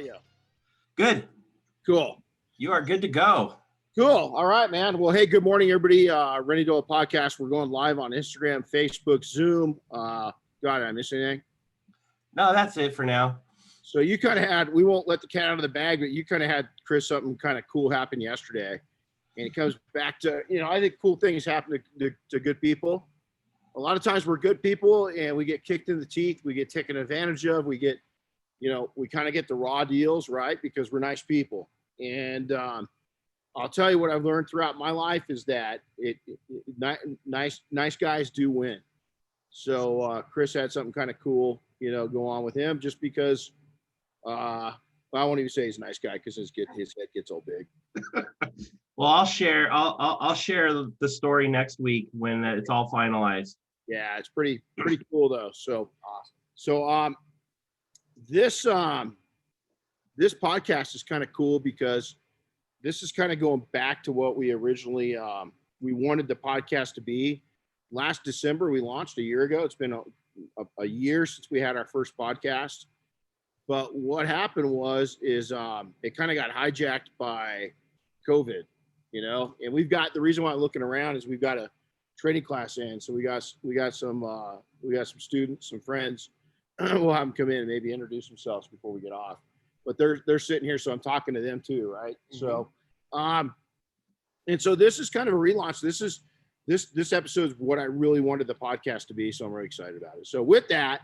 audio? Good. Cool. You are good to go. Cool. All right, man. Well, hey, good morning, everybody. Renny Doyle podcast. We're going live on Instagram, Facebook, Zoom. God, did I miss anything? No, that's it for now. So you kind of had, we won't let the cat out of the bag, but you kind of had, Chris, something kind of cool happen yesterday. And it comes back to, I think cool things happen to good people. A lot of times we're good people and we get kicked in the teeth. We get taken advantage of. We get, we kind of get the raw deals, right? Because we're nice people. And I'll tell you what I've learned throughout my life is that nice guys do win. So Chris had something kind of cool, go on with him just because I won't even say he's a nice guy because his head gets all big. Well, I'll share the story next week when it's all finalized. Yeah, it's pretty cool though. So awesome. So this podcast is kind of cool because this is kind of going back to what we originally we wanted the podcast to be. Last December we launched a year ago. It's been a year since we had our first podcast. But what happened is it kind of got hijacked by COVID, and we've got, the reason why I'm looking around is we've got a training class in. So we got some students, some friends. We'll have them come in and maybe introduce themselves before we get off. But they're sitting here, so I'm talking to them too, right? Mm-hmm. So, and so this is kind of a relaunch. This episode is what I really wanted the podcast to be, so I'm really excited about it. So with that,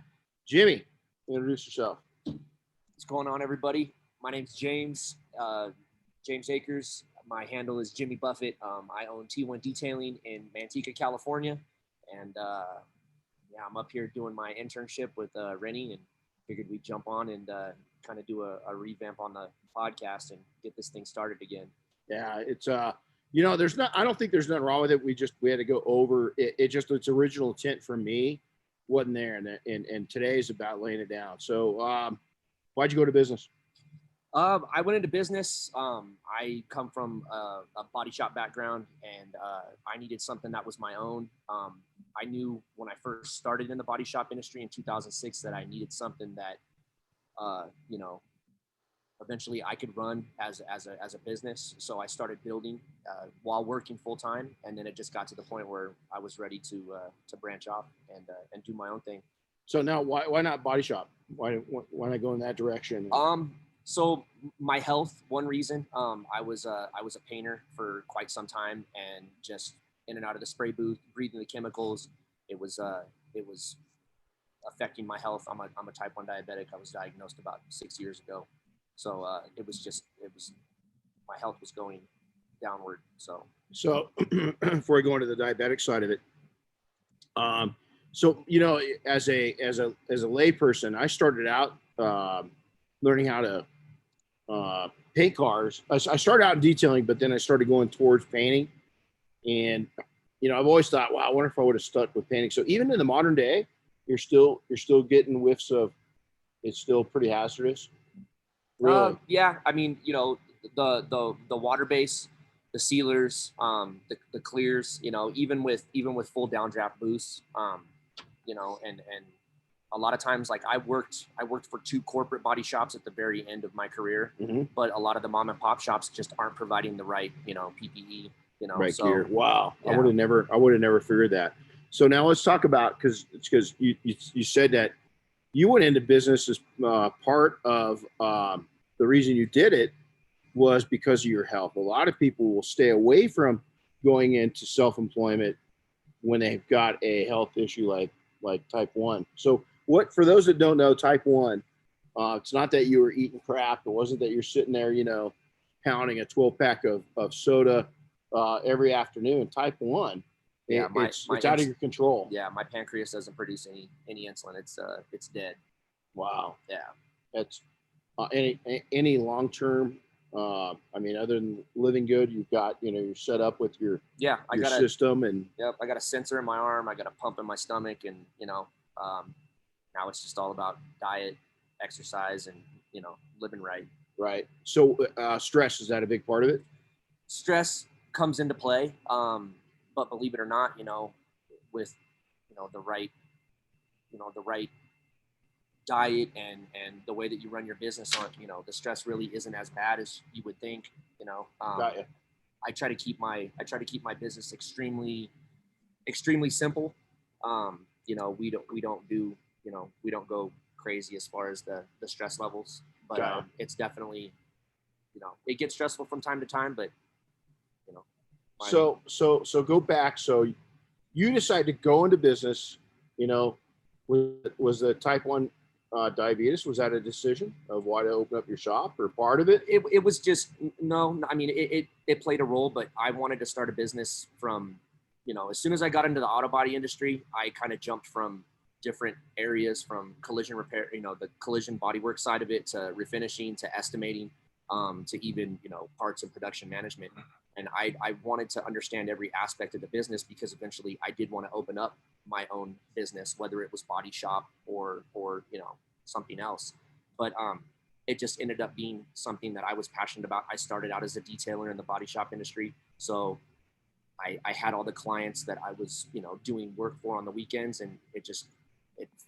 Jimmy, introduce yourself. What's going on, everybody? My name's James Akers. My handle is Jimmy Buffett. I own T1 Detailing in Manteca, California, and I'm up here doing my internship with Renny, and figured we'd jump on and kind of do a revamp on the podcast and get this thing started again. Yeah, it's I don't think there's nothing wrong with it. We had to go over it. Its original intent for me wasn't there, and today is about laying it down. So why'd you go to business? I went into business. I come from a body shop background, and I needed something that was my own. I knew when I first started in the body shop industry in 2006 that I needed something that, eventually I could run as a business. So I started building while working full time, and then it just got to the point where I was ready to branch off and do my own thing. So now, why not body shop? Why not go in that direction? So my health, one reason. I was a painter for quite some time, and just in and out of the spray booth, breathing the chemicals. It was affecting my health. I'm a type 1 diabetic. I was diagnosed about 6 years ago. So my health was going downward. So before I go into the diabetic side of it, as a lay person, I started out learning how to paint cars. I started out in detailing, but then I started going towards painting. And I've always thought, wow, I wonder if I would have stuck with painting. So even in the modern day, you're still getting whiffs of it's still pretty hazardous. Really? Yeah. I mean, the water base, the sealers, the clears, even with full downdraft boosts, and a lot of times, like I worked for 2 corporate body shops at the very end of my career, mm-hmm. but a lot of the mom and pop shops just aren't providing the right, PPE, right gear. Wow. Yeah. I would have never figured that. So now let's talk about, because you said that you went into business as part of the reason you did it was because of your health. A lot of people will stay away from going into self-employment when they've got a health issue like type 1. So what, for those that don't know, type 1, it's not that you were eating crap. It wasn't that you're sitting there, pounding a 12-pack of soda every afternoon. Type 1, it's out of your control. Yeah, my pancreas doesn't produce any insulin. It's dead. Wow. Yeah. That's any long-term. Other than living good, you've got, you're set up with your system, and yep, I got a sensor in my arm, I got a pump in my stomach, and now it's just all about diet, exercise, and living right. Right. So stress, is that a big part of it? Stress comes into play, but believe it or not, with the right diet and the way that you run your business on, the stress really isn't as bad as you would think. Got you. I try to keep my business extremely simple. We don't go crazy as far as the stress levels, but it's definitely, it gets stressful from time to time, but So go back. So you decided to go into business, was the type 1 diabetes, was that a decision of why to open up your shop or part of it? It was just, no, I mean, it played a role, but I wanted to start a business from, as soon as I got into the auto body industry, I kind of jumped from different areas, from collision repair, the collision bodywork side of it, to refinishing, to estimating, to even, parts and production management. And I wanted to understand every aspect of the business, because eventually I did want to open up my own business, whether it was body shop or something else. But it just ended up being something that I was passionate about. I started out as a detailer in the body shop industry, so I had all the clients that I was doing work for on the weekends, and it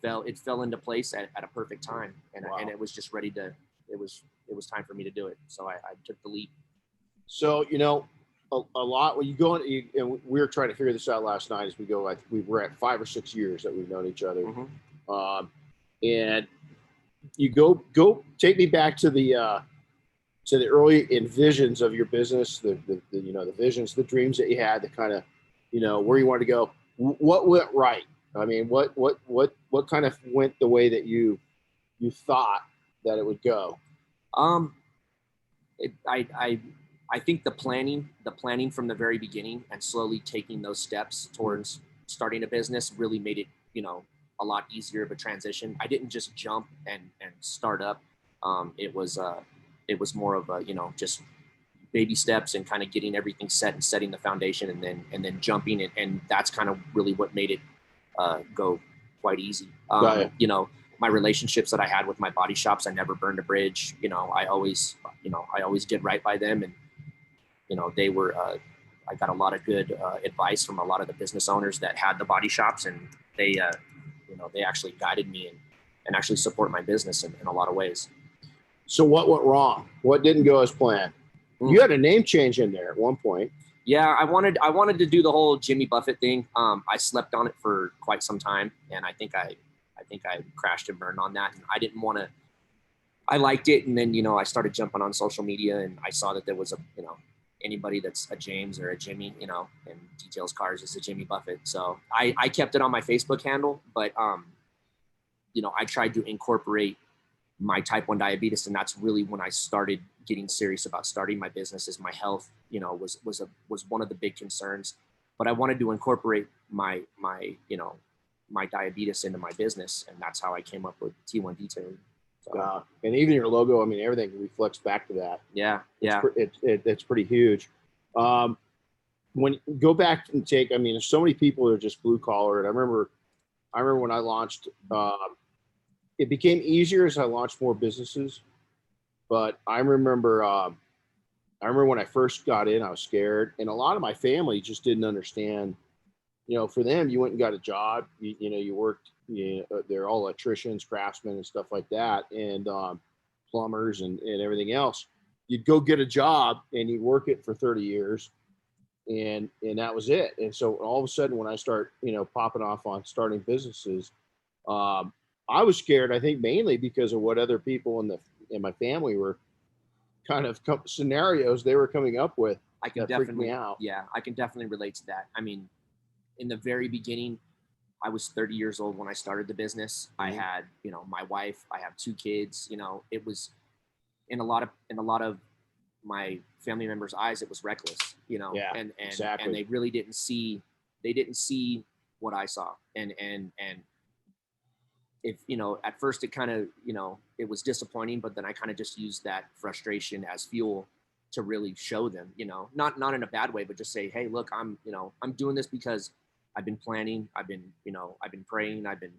fell into place at a perfect time, and Wow. And it was just ready to. It was time for me to do it, so I took the leap. So, a lot when you go in, and we were trying to figure this out last night as we go, we were at 5 or 6 years that we've known each other. Mm-hmm. And you go take me back to the early envisions of your business, the visions, the dreams that you had, the kind of, where you wanted to go. What went right? I mean, what kind of went the way that you thought that it would go? I think the planning from the very beginning, and slowly taking those steps towards starting a business, really made it, a lot easier of a transition. I didn't just jump and start up. It was more of a, just baby steps, and kind of getting everything set and setting the foundation, and then jumping, and that's kind of really what made it go quite easy. My relationships that I had with my body shops, I never burned a bridge. I always did right by them, and they were. I got a lot of good advice from a lot of the business owners that had the body shops, and they actually guided me and actually support my business in a lot of ways. So what went wrong? What didn't go as planned? You had a name change in there at one point. Yeah, I wanted to do the whole Jimmy Buffett thing. I slept on it for quite some time, and I think I crashed and burned on that, and I didn't want to. I liked it, and then I started jumping on social media, and I saw that there was anybody that's a James or a Jimmy, and details cars is a Jimmy Buffett. So I kept it on my Facebook handle, but I tried to incorporate my type 1 diabetes, and that's really when I started getting serious about starting my business. Is my health, was one of the big concerns, but I wanted to incorporate my diabetes into my business, and that's how I came up with T1 Detailing. So, and even your logo, I mean, everything reflects back to that. Yeah. It's pretty huge. When you go back and take, I mean, there's so many people that are just blue collar, and I remember when I launched. It became easier as I launched more businesses, but I remember when I first got in, I was scared, and a lot of my family just didn't understand. For them, you went and got a job. You worked. They're all electricians, craftsmen, and stuff like that, and plumbers and everything else. You'd go get a job and you'd work it for 30 years, and that was it. And so all of a sudden, when I start popping off on starting businesses, I was scared. I think mainly because of what other people in my family were kind of scenarios they were coming up with. I can definitely, yeah, I can definitely relate to that. I mean, in the very beginning, I was 30 years old when I started the business. I had, my wife, I have 2 kids, it was in a lot of my family members' eyes, it was reckless, Yeah, and exactly. and they really didn't see what I saw. And if, at first it kind of, it was disappointing, but then I kind of just used that frustration as fuel to really show them, not in a bad way, but just say, hey, look, I'm doing this because I've been planning, I've been praying, I've been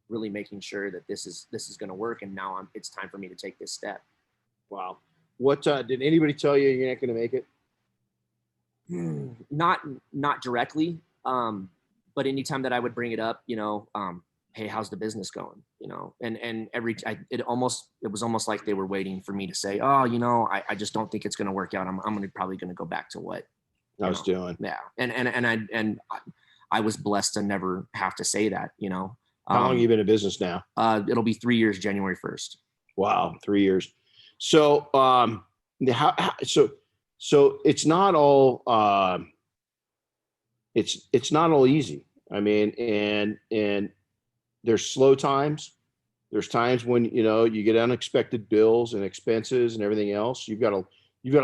really making sure that this is going to work. And now it's time for me to take this step. Wow. What, did anybody tell you you're not going to make it? Not directly. But anytime that I would bring it up, hey, how's the business going? You know, and it was almost like they were waiting for me to say, oh, you know, I just don't think it's going to work out. I'm probably going to go back to what I was doing. Yeah. I was blessed to never have to say that, you know. How long have you been in business now? It'll be 3 years, January 1st. Wow, 3 years. So, so it's not all it's not all easy. I mean, and there's slow times. There's times when you get unexpected bills and expenses and everything else. You've got a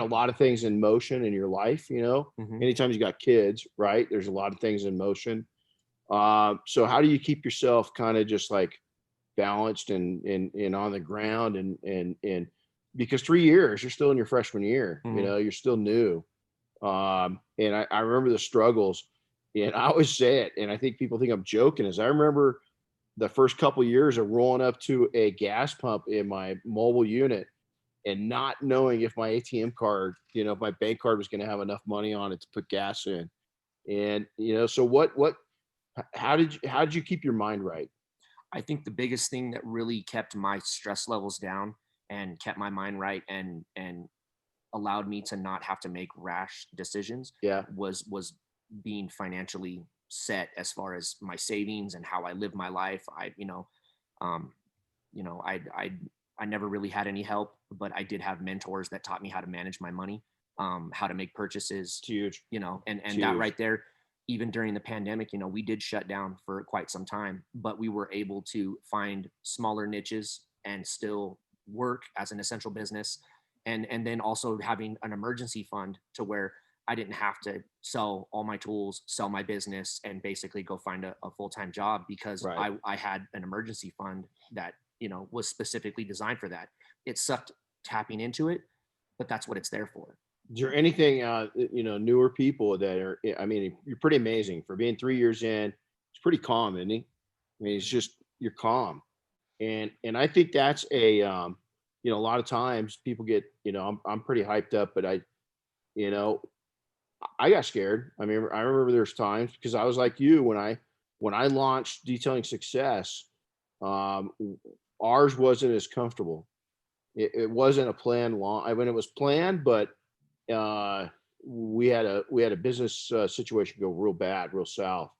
lot of things in motion in your life. Anytime you got kids, right? There's a lot of things in motion. So how do you keep yourself kind of just like balanced and on the ground and because 3 years, you're still in your freshman year, you're still new. And I remember the struggles, and I always say it, and I think people think I'm joking, is I remember the first couple of years of rolling up to a gas pump in my mobile unit and not knowing if my ATM card, if my bank card was going to have enough money on it to put gas in. And, so how did you keep your mind right? I think the biggest thing that really kept my stress levels down and kept my mind right and allowed me to not have to make rash decisions was being financially set as far as my savings and how I live my life. I never really had any help, but I did have mentors that taught me how to manage my money, how to make purchases. It's huge. And It's that huge. right there, even during the pandemic, we did shut down for quite some time, but we were able to find smaller niches and still work as an essential business. And then also having an emergency fund to where I didn't have to sell all my tools, sell my business, and basically go find a full-time job because Right. I had an emergency fund that, was specifically designed for that. It sucked tapping into it, but that's what it's there for. Is there anything, newer people that are, I mean, you're pretty amazing for being 3 years in. It's pretty calm, isn't he? I mean, it's just, you're calm. And I think that's a lot of times people get, I'm pretty hyped up, but I got scared. I mean, I remember there's times because I was like you when I launched Detailing Success, um, ours wasn't as comfortable. It wasn't a planned launch. I mean, it was planned, but we had a business situation go real bad, real south,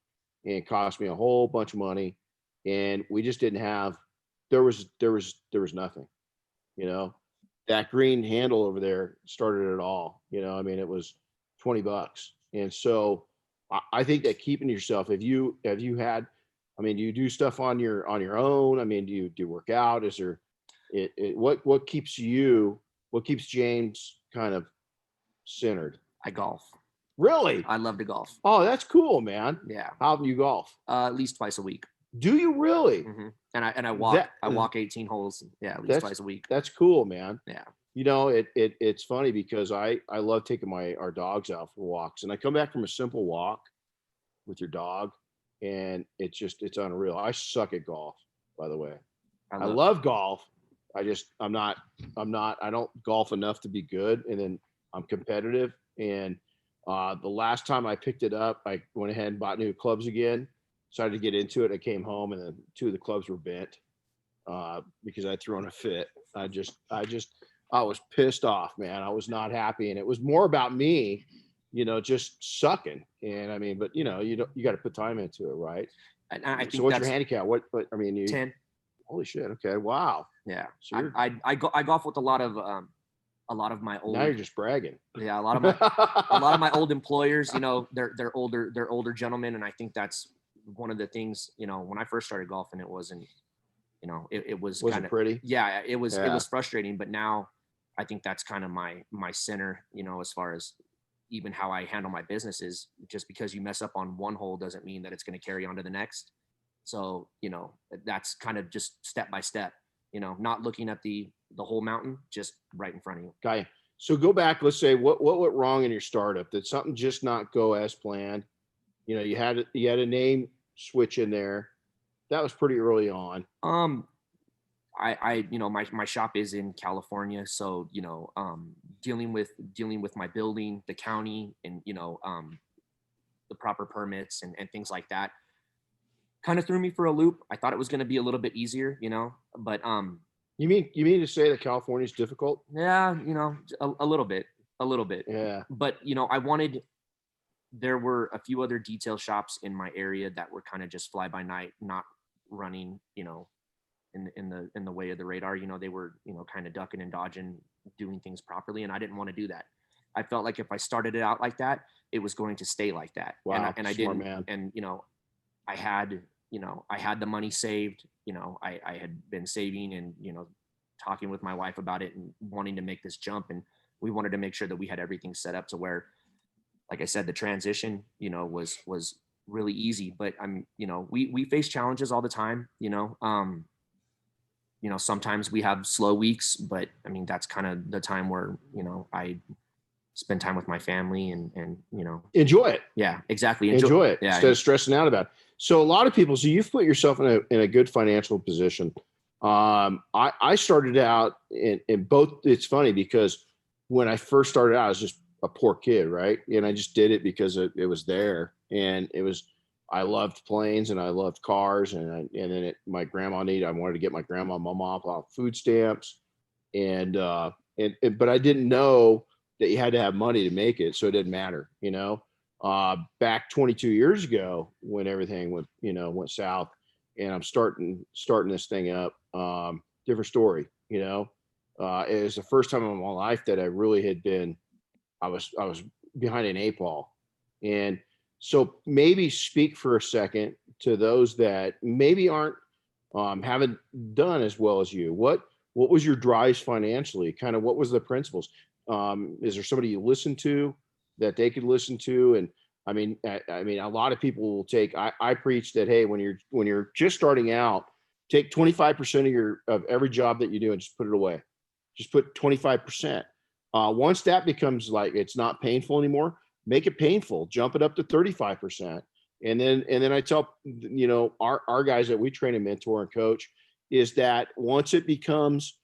and it cost me a whole bunch of money, and we just didn't have. There was nothing. That green handle over there started it all. I mean, it was $20, and so I think that keeping yourself. Have you had? I mean, do you do stuff on your own? I mean, do you work out? Is there what keeps James kind of centered? I golf. Really? I love to golf. Oh, that's cool, man. Yeah. How often you golf? At least twice a week. Do you really? Mm-hmm. And I walk. I walk 18 holes. Yeah, at least twice a week. That's cool, man. Yeah. It's funny because I love taking our dogs out for walks, and I come back from a simple walk with your dog, and it's unreal. I suck at golf, by the way. I love golf. I don't golf enough to be good, and then I'm competitive. And the last time I picked it up, I went ahead and bought new clubs again. Started to get into it. I came home, and then 2 of the clubs were bent because I'd thrown a fit. I was pissed off, man. I was not happy, and it was more about me, just sucking. And I mean, but you got to put time into it, right? And I think so. What's your handicap? What I mean, you 10. Holy shit! Okay, wow. Yeah, So I golf with a lot of my old. Now you're just bragging. Yeah, a lot of my old employers. They're older gentlemen, and I think that's one of the things. When I first started golfing, it wasn't. It was wasn't kind of pretty. Yeah, it was. Yeah. It was frustrating, but now I think that's kind of my center. As far as even how I handle my business is just because you mess up on one hole doesn't mean that it's going to carry on to the next. So, that's kind of just step by step, not looking at the whole mountain, just right in front of you. Okay. So go back, let's say what went wrong in your startup? Did something just not go as planned? You had a name switch in there. That was pretty early on. My shop is in California. So, dealing with my building, the county and, the proper permits and things like that. kind of threw me for a loop. I thought it was going to be a little bit easier, but You mean to say that California is difficult? yeah, a little bit, Yeah. but there were a few other detail shops in my area that were kind of just fly by night, not running, in the way of the radar. They were, kind of ducking and dodging, doing things properly, and I didn't want to do that. I felt like if I started it out like that, it was going to stay like that. Wow, and I smart didn't. man. And I had, I had the money saved. I had been saving and talking with my wife about it and wanting to make this jump, and we wanted to make sure that we had everything set up to where, like I said, the transition, was really easy. But we face challenges all the time. Sometimes we have slow weeks, but I mean, that's kind of the time where, I spend time with my family and Enjoy it. yeah, exactly. Enjoy it Yeah. instead of stressing out about it. So a lot of people, so you've put yourself in a good financial position. I started out in both. It's funny because when I first started out, I was just a poor kid, right? And I just did it because it was there, and I loved planes and I loved cars, and then my grandma I wanted to get my grandma and my mom off food stamps, but I didn't know that you had to have money to make it, so it didn't matter, back 22 years ago when everything went south, and I'm starting this thing up. Different story. It was the first time in my life that I really had been. I was behind an 8 ball, and so maybe speak for a second to those that maybe aren't haven't done as well as you. What was your drives financially? Kind of what was the principles? Is there somebody you listen to that they could listen to? And I mean, a lot of people will take. I preach that, hey, when you're just starting out, take 25% of every job that you do and just put it away. Just put 25%. Once that becomes like it's not painful anymore, make it painful. Jump it up to 35%. And then I tell our guys that we train and mentor and coach is that once it becomes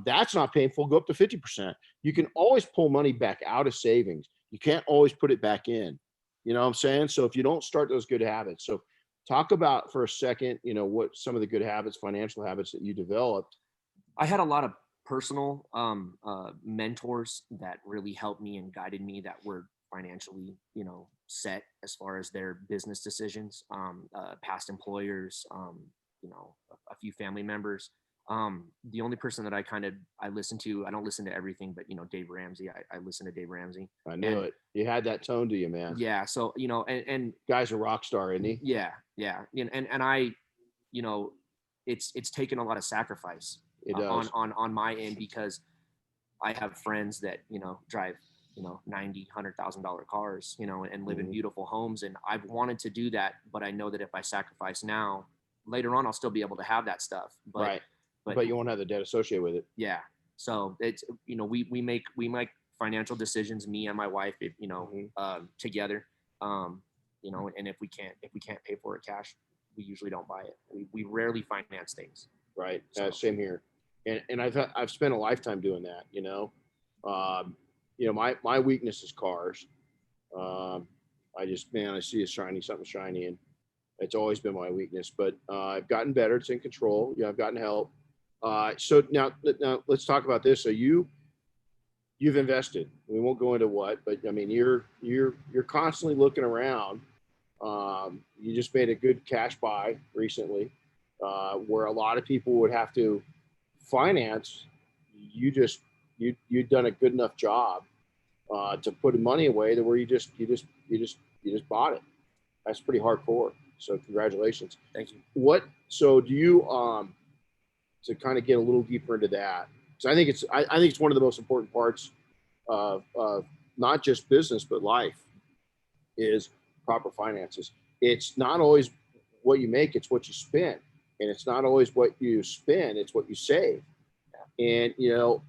that's not painful, go up to 50%. You can always pull money back out of savings. You can't always put it back in. You know what I'm saying? So if you don't start those good habits, so talk about for a second, what some of the good habits, financial habits that you developed. I had a lot of personal mentors that really helped me and guided me that were financially, set as far as their business decisions, past employers, a few family members. The only person that I listen to, I don't listen to everything, but Dave Ramsey, I listen to Dave Ramsey. I knew it. You had that tone to you, man. Yeah. So, and guy's a rock star, isn't he? Yeah. Yeah. And I, it's taken a lot of sacrifice It does. on my end, because I have friends that, drive, $90,000-$100,000 cars, and live in beautiful homes. And I've wanted to do that, but I know that if I sacrifice now, later on, I'll still be able to have that stuff. But, right. But you won't have the debt associated with it. Yeah. So it's, we make financial decisions, me and my wife, together, and if we can't pay for it cash, we usually don't buy it. We rarely finance things. Right. Same here. And I've spent a lifetime doing that, my weakness is cars. I see something shiny, and it's always been my weakness, but I've gotten better. It's in control. I've gotten help. So now let's talk about this. So you've invested. We won't go into what, but I mean, you're constantly looking around. You just made a good cash buy recently, where a lot of people would have to finance. You've done a good enough job to put money away to where you just bought it. That's pretty hardcore. So congratulations. Thank you. So do you to kind of get a little deeper into that? So I think it's one of the most important parts of not just business but life is proper finances. It's not always what you make, it's what you spend. And it's not always what you spend, it's what you save. And,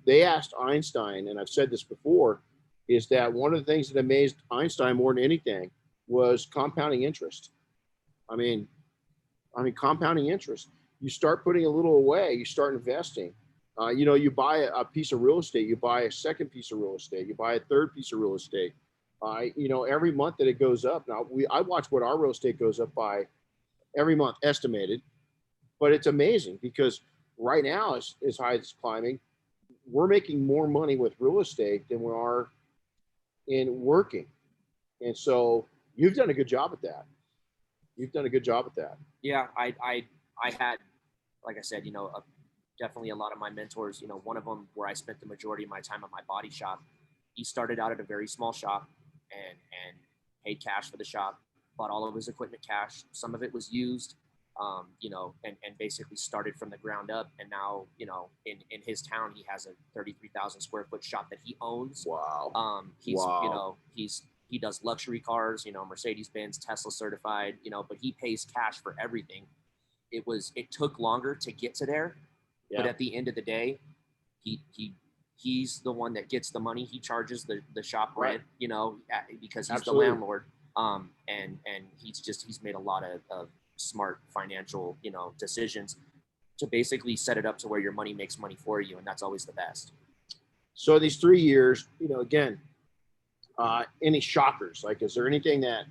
they asked Einstein, and I've said this before, is that one of the things that amazed Einstein more than anything was compounding interest. I mean, compounding interest. You start putting a little away, you start investing. You buy a piece of real estate, you buy a second piece of real estate, you buy a third piece of real estate. Every month that it goes up. Now, I watch what our real estate goes up by every month estimated. But it's amazing because right now, as high as it's climbing, we're making more money with real estate than we are in working. And so you've done a good job at that. You've done a good job at that. Yeah, I had, like I said, definitely a lot of my mentors. One of them where I spent the majority of my time at my body shop. He started out at a very small shop and paid cash for the shop, bought all of his equipment cash. Some of it was used, and basically started from the ground up. And now, in his town, he has a 33,000 square foot shop that he owns. Wow. He does luxury cars, Mercedes-Benz, Tesla certified, but he pays cash for everything. It took longer to get to there, but at the end of the day, he's the one that gets the money. He charges the shop rent, because he's Absolutely. the landlord. And he's made a lot of smart financial, decisions to basically set it up to where your money makes money for you. And that's always the best. So these 3 years, again, any shockers? Like, is there anything that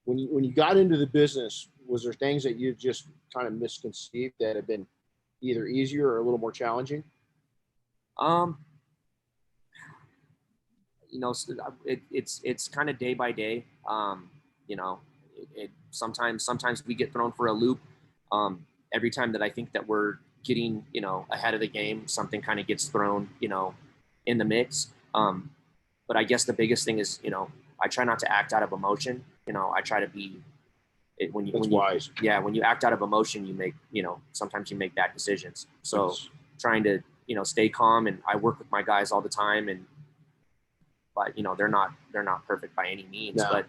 when you got into the business, was there things that you just kind of misconceived that have been either easier or a little more challenging? It's kind of day by day. Sometimes we get thrown for a loop. Every time that I think that we're getting, ahead of the game, something kind of gets thrown, in the mix. But I guess the biggest thing is, I try not to act out of emotion. I try to be wise. Yeah. When you act out of emotion, you make, sometimes you make bad decisions. So trying to, stay calm, and I work with my guys all the time, but they're not perfect by any means, No. but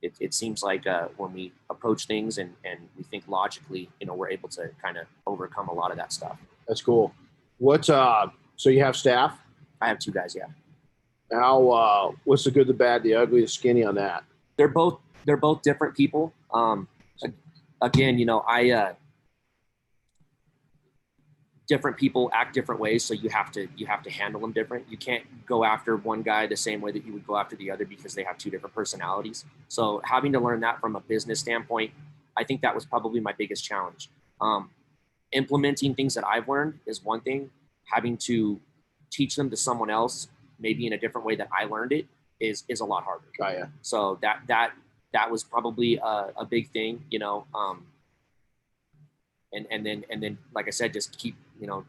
it seems like when we approach things and we think logically, we're able to kind of overcome a lot of that stuff. That's cool. So you have staff? I have 2 guys. Yeah. How, what's the good, the bad, the ugly, the skinny on that? They're both different people. Again, different people act different ways. So you have to handle them different. You can't go after one guy the same way that you would go after the other because they have 2 different personalities. So having to learn that from a business standpoint, I think that was probably my biggest challenge. Implementing things that I've learned is one thing. Having to teach them to someone else, maybe in a different way that I learned it, is a lot harder. Oh, yeah. So that was probably a big thing, and then, like I said, just keep,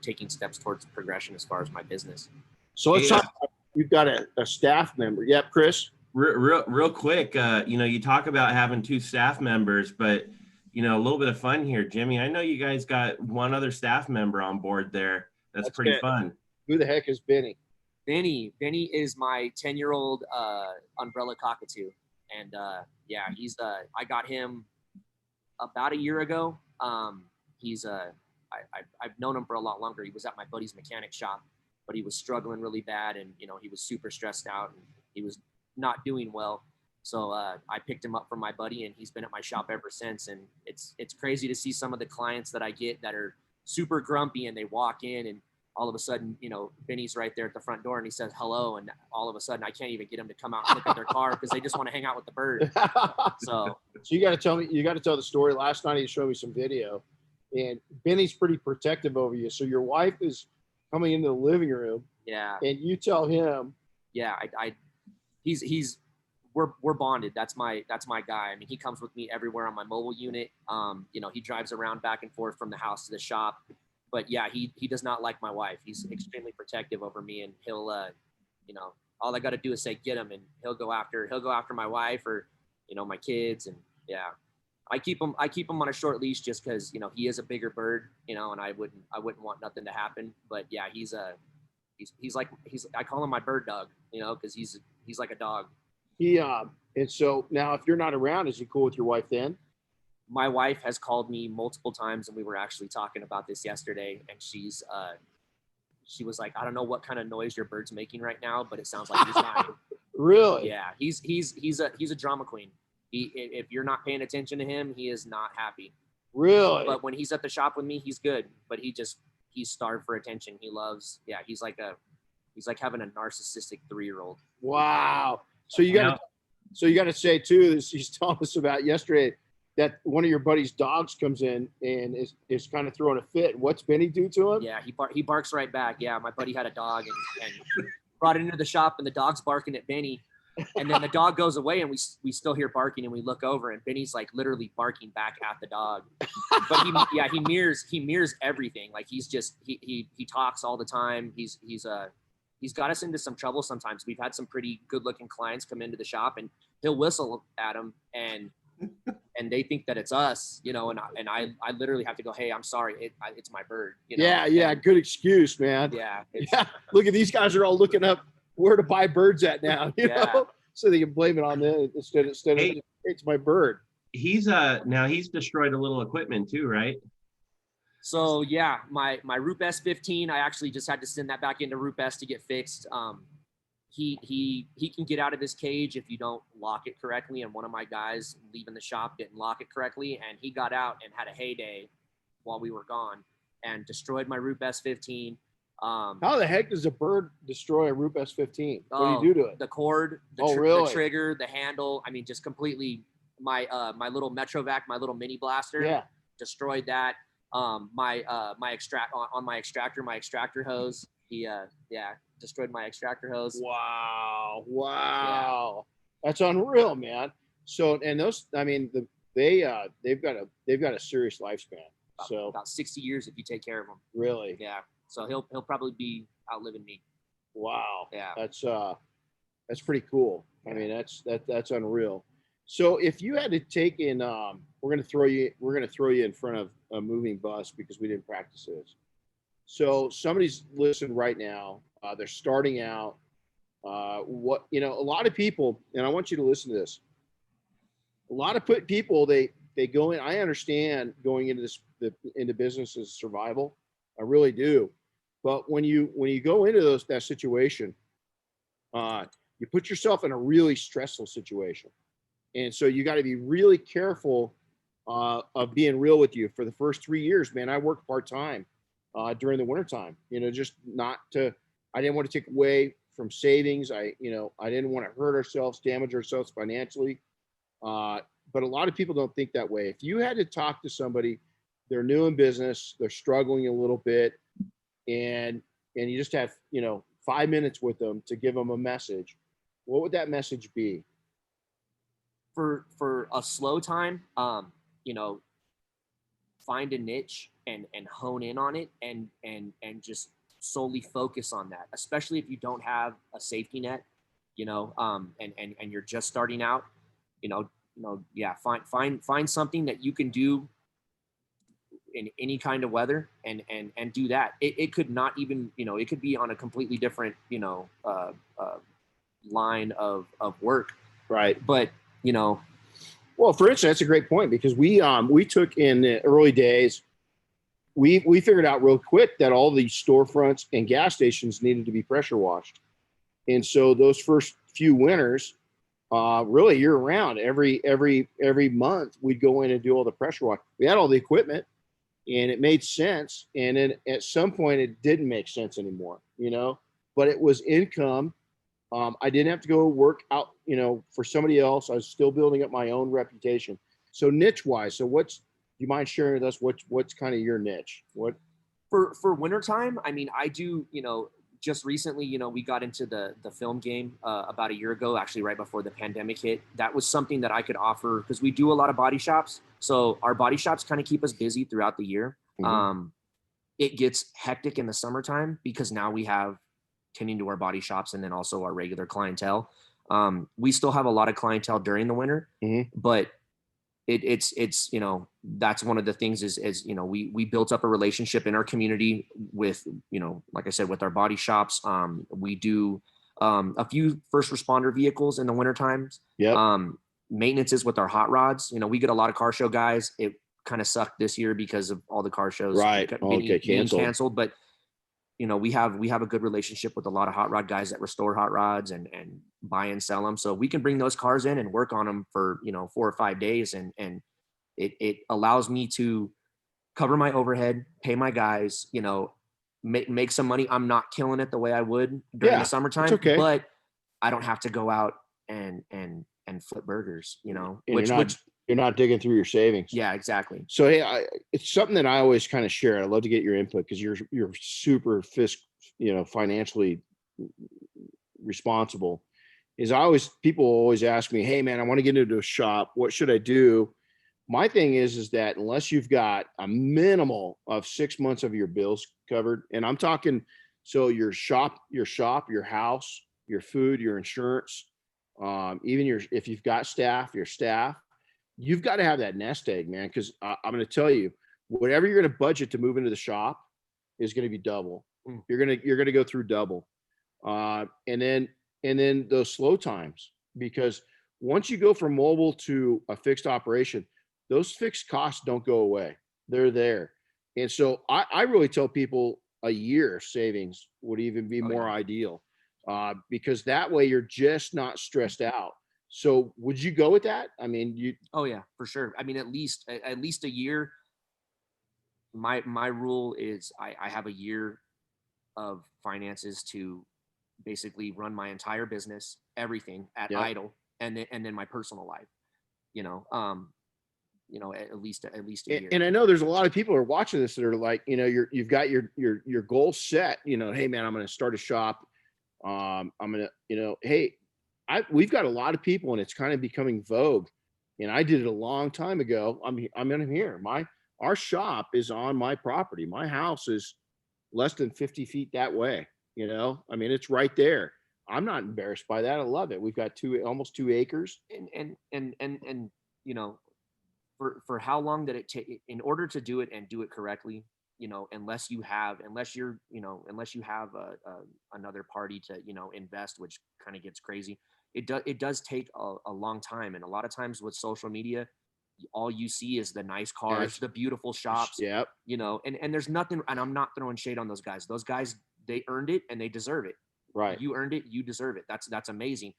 taking steps towards progression as far as my business. So let's talk. You've got a staff member. Yep, Chris. Real quick, you talk about having 2 staff members, but a little bit of fun here, Jimmy. I know you guys got one other staff member on board there. That's pretty it. fun. Who the heck is Benny? Benny is my 10-year-old umbrella cockatoo, and he's I got him about a year ago. I've known him for a lot longer. He was at my buddy's mechanic shop, but he was struggling really bad, and he was super stressed out, and he was not doing well. So I picked him up from my buddy, and he's been at my shop ever since. And it's crazy to see some of the clients that I get that are super grumpy, and they walk in, and all of a sudden, Benny's right there at the front door, and he says hello, and all of a sudden I can't even get them to come out and look at their car because they just want to hang out with the bird. So you got to tell the story. Last night he showed me some video, and Benny's pretty protective over you. So your wife is coming into the living room. Yeah. And you tell him. Yeah, we're bonded. That's my guy. I mean, he comes with me everywhere on my mobile unit. He drives around back and forth from the house to the shop. But yeah, he does not like my wife. He's extremely protective over me, and he'll all I got to do is say get him, and he'll go after my wife or my kids. And yeah, I keep him on a short leash just because he is a bigger bird, and I wouldn't want nothing to happen. But yeah, I call him my bird dog, because he's like a dog. And so now if you're not around, is he cool with your wife then? My wife has called me multiple times, and we were actually talking about this yesterday, and she was like, I don't know what kind of noise your bird's making right now, but it sounds like he's dying. Really? Yeah, he's a drama queen. If you're not paying attention to him, he is not happy. Really? But when he's at the shop with me, he's good. But he's starved for attention. He's like having a narcissistic 3-year-old. Wow. So you got to say too, this he's telling us about yesterday. that one of your buddy's dogs comes in and is kind of throwing a fit. What's Benny do to him? Yeah, he barks right back. Yeah, my buddy had a dog and brought it into the shop, and the dog's barking at Benny. And then the dog goes away, and we still hear barking, and we look over, and Benny's like literally barking back at the dog. But he mirrors everything. Like he's just he talks all the time. He's got us into some trouble sometimes. We've had some pretty good looking clients come into the shop, and he'll whistle at them, and they think that it's us, you know, and I literally have to go, hey, I'm sorry, it's my bird. You know? Yeah, good excuse, man. Yeah. Look at these guys are all looking up where to buy birds at now, you know, so they can blame it on them instead of it's my bird. He's he's destroyed a little equipment too, right? So yeah, my Roop S15, I actually just had to send that back into Roop S to get fixed. He can get out of his cage if you don't lock it correctly, and one of my guys leaving the shop didn't lock it correctly, and he got out and had a heyday while we were gone and destroyed my Roop S15. How the heck does a bird destroy a Roop S15? What do you do to it? The cord, the trigger, the handle. I mean, just completely. My little Metrovac, my little mini blaster, destroyed that. My extractor hose. He destroyed my extractor hose. Wow. Yeah. That's unreal, man. So, and those, I mean, they've got a serious lifespan. About 60 years if you take care of them. Really? Yeah. So he'll probably be outliving me. Wow. Yeah. That's pretty cool. I mean, that's unreal. So if you had to take in, we're gonna throw you in front of a moving bus because we didn't practice this. So somebody's listening right now. They're starting out. A lot of people, and I want you to listen to this. A lot of people they go in. I understand going into into business as survival. I really do. But when you go into that situation, you put yourself in a really stressful situation. And so you got to be really careful of being real with you. For the first 3 years, man, I worked part-time during the wintertime, you know, just I didn't want to take away from savings. I didn't want to hurt ourselves, damage ourselves financially. But a lot of people don't think that way. If you had to talk to somebody, they're new in business, they're struggling a little bit, and you just have, 5 minutes with them to give them a message, what would that message be? For a slow time, find a niche and hone in on it and just solely focus on that, especially if you don't have a safety net, and you're just starting out, find something that you can do in any kind of weather and do that. It could not even, it could be on a completely different, line of work. Right. But, well, for instance, that's a great point because we took in the early days, we figured out real quick that all the storefronts and gas stations needed to be pressure washed. And so those first few winters, really year round, every month we'd go in and do all the pressure wash. We had all the equipment and it made sense. And then at some point it didn't make sense anymore, but it was income. I didn't have to go work out, for somebody else. I was still building up my own reputation. So niche wise, do you mind sharing with us what's kind of your niche? What for wintertime? I mean, I do, just recently, we got into the film game about a year ago, actually right before the pandemic hit. That was something that I could offer because we do a lot of body shops. So our body shops kind of keep us busy throughout the year. Mm-hmm. It gets hectic in the summertime because now we have tending to our body shops and then also our regular clientele. We still have a lot of clientele during the winter, mm-hmm. but it's that's one of the things is we built up a relationship in our community with, like I said, with our body shops. We do a few first responder vehicles in the winter times. Yeah. Maintenance is with our hot rods. We get a lot of car show guys. It kind of sucked this year because of all the car shows being canceled, but we have a good relationship with a lot of hot rod guys that restore hot rods and buy and sell them. So we can bring those cars in and work on them for, 4 or 5 days. And it allows me to cover my overhead, pay my guys, make some money. I'm not killing it the way I would during the summertime, but I don't have to go out and flip burgers, which You're not digging through your savings. Yeah, exactly. So hey, it's something that I always kind of share. I'd love to get your input because you're super financially responsible. People always ask me, hey man, I want to get into a shop. What should I do? My thing is that unless you've got a minimal of 6 months of your bills covered, and I'm talking, so your house, your food, your insurance, even if you've got staff, your staff, you've got to have that nest egg, man. Because I'm going to tell you, whatever you're going to budget to move into the shop is going to be double. You're gonna go through double, and then those slow times, because once you go from mobile to a fixed operation, those fixed costs don't go away. They're there. And so I really tell people a year savings would even be more ideal, because that way you're just not stressed out. So would you go with that? I mean, Oh yeah, for sure. I mean, at least a year. My rule is I have a year of finances to basically run my entire business, everything at idle, and then my personal life. At least a year. And I know there's a lot of people who are watching this that are like, you've got your goal set. Hey man, I'm going to start a shop. I'm going to, hey, we've got a lot of people, and it's kind of becoming vogue. And I did it a long time ago. I'm in here. Our shop is on my property. My house is less than 50 feet that way. I mean, it's right there. I'm not embarrassed by that. I love it. We've got almost 2 acres. And for how long did it take in order to do it and do it correctly? Unless you have another party to invest, which kind of gets crazy. It does take a long time, and a lot of times with social media, all you see is the nice cars, the beautiful shops. Yep. And there's nothing, and I'm not throwing shade on those guys. Those guys, they earned it and they deserve it. Right. You earned it, you deserve it. That's amazing.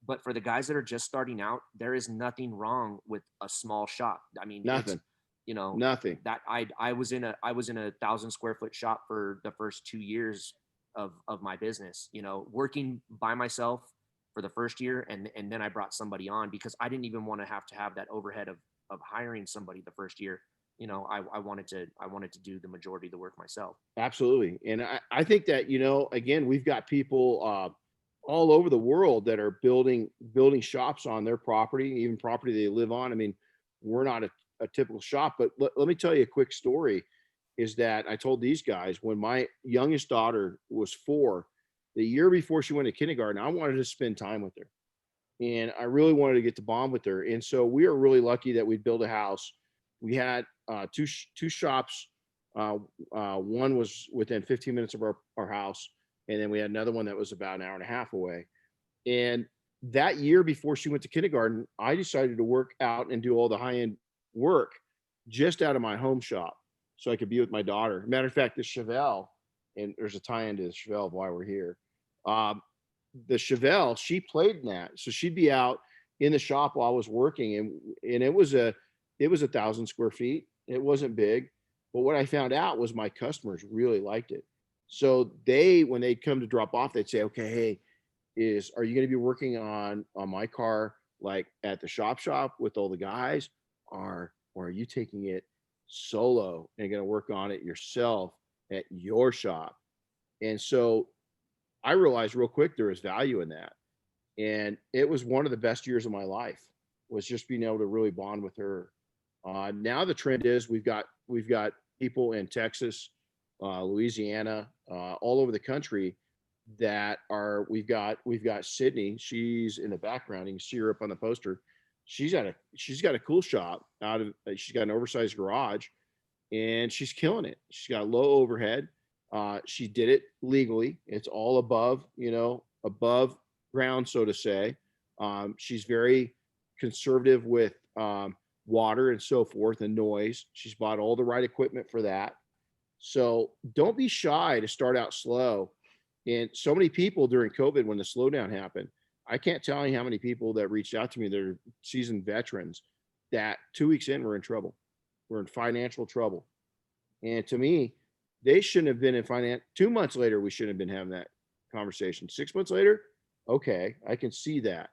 But for the guys that are just starting out, there is nothing wrong with a small shop. I mean, nothing. Nothing. That I was in a 1,000 square foot shop for the first 2 years of my business, working by myself for the first year. And then I brought somebody on because I didn't even want to have that overhead of hiring somebody the first year. I wanted to do the majority of the work myself. Absolutely. And I think that, again, we've got people all over the world that are building shops on their property, even property they live on. I mean, we're not a typical shop, but let me tell you a quick story, is that I told these guys when my youngest daughter was 4, the year before she went to kindergarten, I wanted to spend time with her. And I really wanted to get to bond with her. And so we are really lucky that we built a house. We had two shops. One was within 15 minutes of our house. And then we had another one that was about an hour and a half away. And that year before she went to kindergarten, I decided to work out and do all the high-end work just out of my home shop so I could be with my daughter. Matter of fact, the Chevelle, and there's a tie-in to the Chevelle of why we're here. The Chevelle, she played in that. So she'd be out in the shop while I was working. And it was 1,000 square feet. It wasn't big. But what I found out was my customers really liked it. So when they'd come to drop off, they'd say, okay, hey, are you going to be working on my car, like at the shop with all the guys, or are you taking it solo and going to work on it yourself at your shop? And so I realized real quick there was value in that. And it was one of the best years of my life, was just being able to really bond with her. Now the trend is we've got people in Texas, Louisiana, all over the country that we've got Sydney. She's in the background. You can see her up on the poster. She's got a cool shop she's got an oversized garage, and she's killing it. She's got a low overhead. She did it legally. It's all above ground, so to say. She's very conservative with water and so forth and noise. She's bought all the right equipment for that. So don't be shy to start out slow. And so many people during COVID, when the slowdown happened, I can't tell you how many people that reached out to me that are seasoned veterans that 2 weeks in, we're in trouble. We're in financial trouble. And to me, they shouldn't have been in finance. 2 months later, we shouldn't have been having that conversation. 6 months later, okay, I can see that,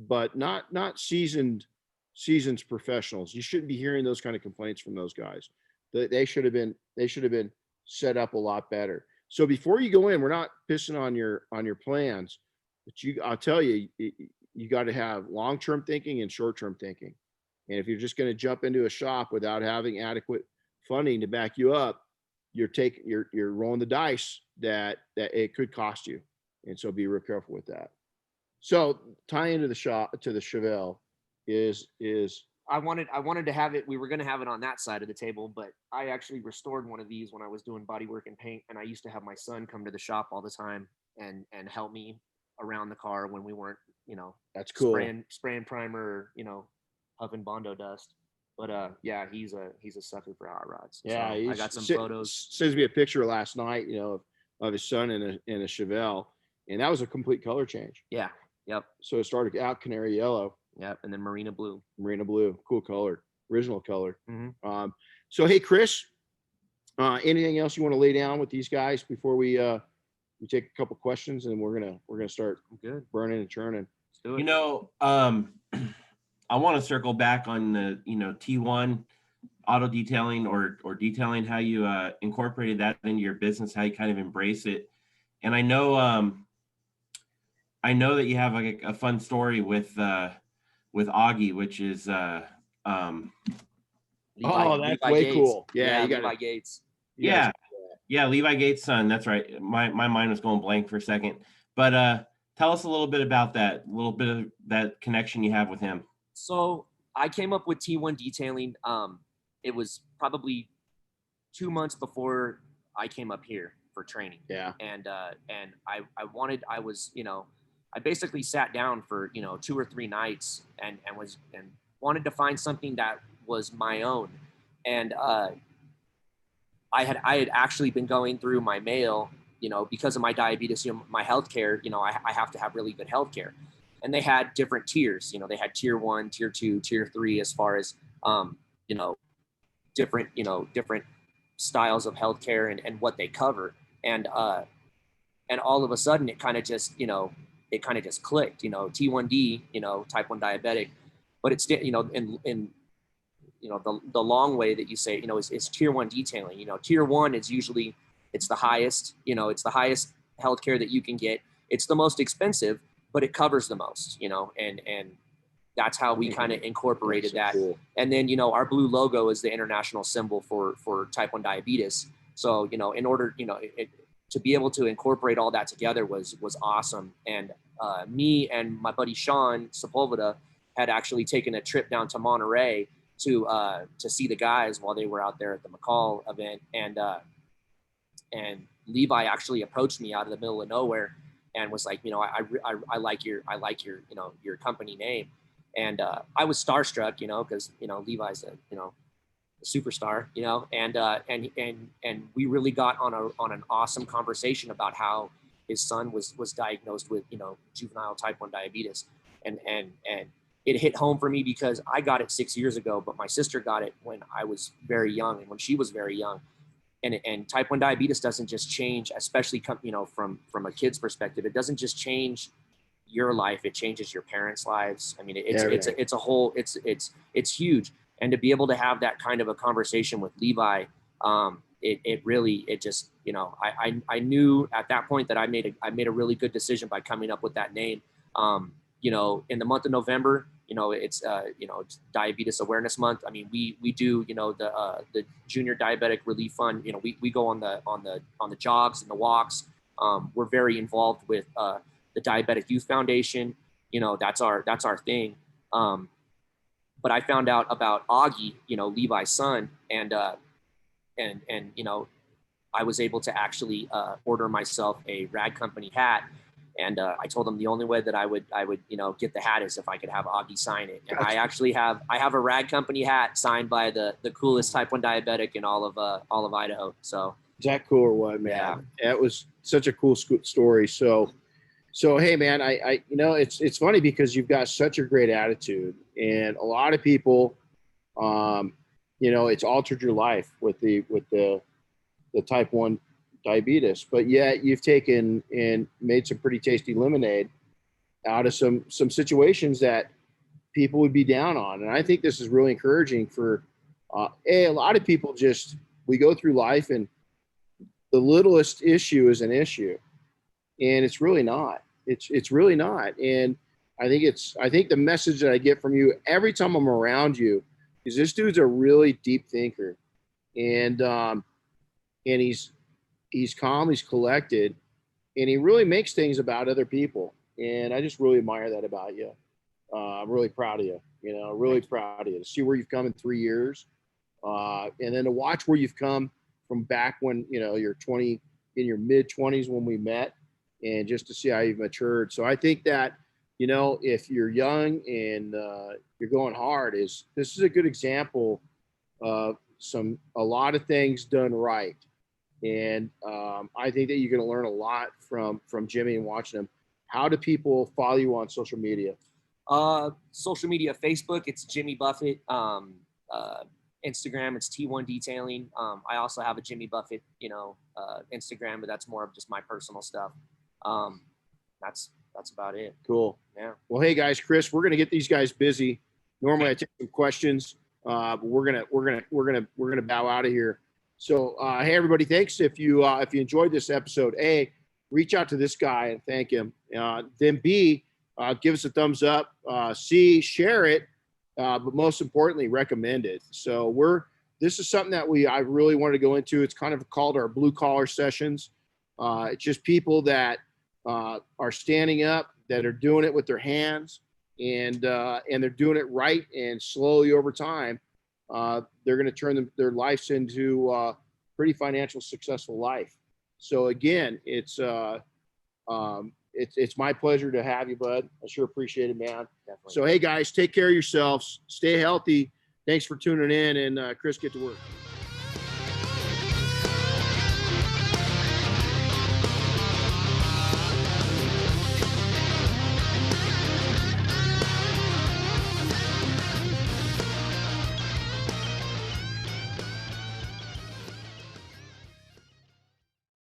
but not seasoned seasoned professionals. You shouldn't be hearing those kind of complaints from those guys. They should have been set up a lot better. So before you go in, we're not pissing on your plans, but I'll tell you, you got to have long-term thinking and short-term thinking. And if you're just going to jump into a shop without having adequate funding to back you up, you're rolling the dice that it could cost you. And so be real careful with that. So tie into the Chevelle is I wanted to have it. We were going to have it on that side of the table, but I actually restored one of these when I was doing body work and paint. And I used to have my son come to the shop all the time and help me around the car when we weren't, that's cool. Spraying primer, huffing Bondo dust. But yeah, he's a sucker for hot rods. Yeah, so I got some photos. Sends me a picture last night, of his son in a Chevelle, and that was a complete color change. Yeah. Yep. So it started out canary yellow. Yep. And then Marina blue, cool color, original color. Mm-hmm. So, hey, Chris, anything else you want to lay down with these guys before we take a couple questions, and we're gonna start burning and churning. Let's do it. I want to circle back on the T1 auto detailing or detailing, how you incorporated that into your business, how you kind of embrace it. And I know that you have like a fun story with Augie, which is that's way Gates. Cool. Yeah, you got Levi Gates. Yeah, Levi Gates' son. That's right. My mind was going blank for a second. But tell us a little bit about that, a little bit of that connection you have with him. So I came up with T1 detailing. It was probably 2 months before I came up here for training. Yeah. And I basically sat down for 2 or 3 nights and wanted to find something that was my own. And I had actually been going through my mail, because of my diabetes, my healthcare, I have to have really good healthcare. And they had different tiers, they had tier 1, tier 2, tier 3, as far as, different styles of healthcare and what they cover. And all of a sudden it kind of just clicked, T1D, type 1 diabetic, but it's, in the long way that you say, is tier 1 detailing. Tier 1 is usually, it's the highest, it's the highest healthcare that you can get. It's the most expensive, but it covers the most, and that's how we kind of incorporated that. Cool. And then, our blue logo is the international symbol for type 1 diabetes. So, in order, to be able to incorporate all that together was awesome. And me and my buddy Sean Sepulveda had actually taken a trip down to Monterey to see the guys while they were out there at the McCall event. And Levi actually approached me out of the middle of nowhere and was like, I like your your company name. And I was starstruck, because Levi's a superstar, and we really got on an awesome conversation about how his son was diagnosed with juvenile type 1 diabetes, and it hit home for me because I got it 6 years ago, but my sister got it when I was very young and when she was very young. And type 1 diabetes doesn't just change, especially from a kid's perspective. It doesn't just change your life; it changes your parents' lives. I mean, it's a whole. It's huge. And to be able to have that kind of a conversation with Levi, it just I knew at that point that I made a really good decision by coming up with that name. In the month of November, it's Diabetes Awareness Month. I mean, we do the Junior Diabetic Relief Fund. We go on the jogs and the walks. We're very involved with the Diabetic Youth Foundation. That's our thing. But I found out about Augie, Levi's son, and I was able to actually order myself a Rag Company hat. And I told him the only way that I would get the hat is if I could have Augie sign it. And I actually have a Rag Company hat signed by the coolest type 1 diabetic in all of Idaho. So is that cool or what, man? Yeah. It was such a cool story. So hey, man, I it's funny because you've got such a great attitude, and a lot of people, it's altered your life with the type 1 diabetes, but yet you've taken and made some pretty tasty lemonade out of some situations that people would be down on. And I think this is really encouraging for a lot of people. Just we go through life and the littlest issue is an issue, and it's really not. It's really not. And I think the message that I get from you every time I'm around you is this dude's a really deep thinker, and he's calm, he's collected, and he really makes things about other people. And I just really admire that about you. I'm really proud of you, really proud of you to see where you've come in 3 years. And then to watch where you've come from back when, you're 20, in your mid 20s when we met, and just to see how you've matured. So I think that, if you're young and you're going hard, this is a good example of a lot of things done right. And I think that you're going to learn a lot from Jimmy and watching him. How do people follow you on social media? Social media, Facebook, it's Jimmy Buffett. Instagram, it's T1 Detailing. I also have a Jimmy Buffett, Instagram, but that's more of just my personal stuff. That's about it. Cool. Yeah. Well, hey guys, Chris, we're gonna get these guys busy. Normally I take some questions, but we're gonna bow out of here. So hey everybody, thanks. If you enjoyed this episode, A, reach out to this guy and thank him. Then B, give us a thumbs up. C, share it. But most importantly, recommend it. So this is something that I really wanted to go into. It's kind of called our blue collar sessions. It's just people that are standing up, that are doing it with their hands, and they're doing it right, and slowly over time, they're going to turn their lives into a pretty financial successful life. So again, it's my pleasure to have you, bud. I sure appreciate it, man. Definitely. So, hey guys, take care of yourselves. Stay healthy. Thanks for tuning in, and Chris, get to work.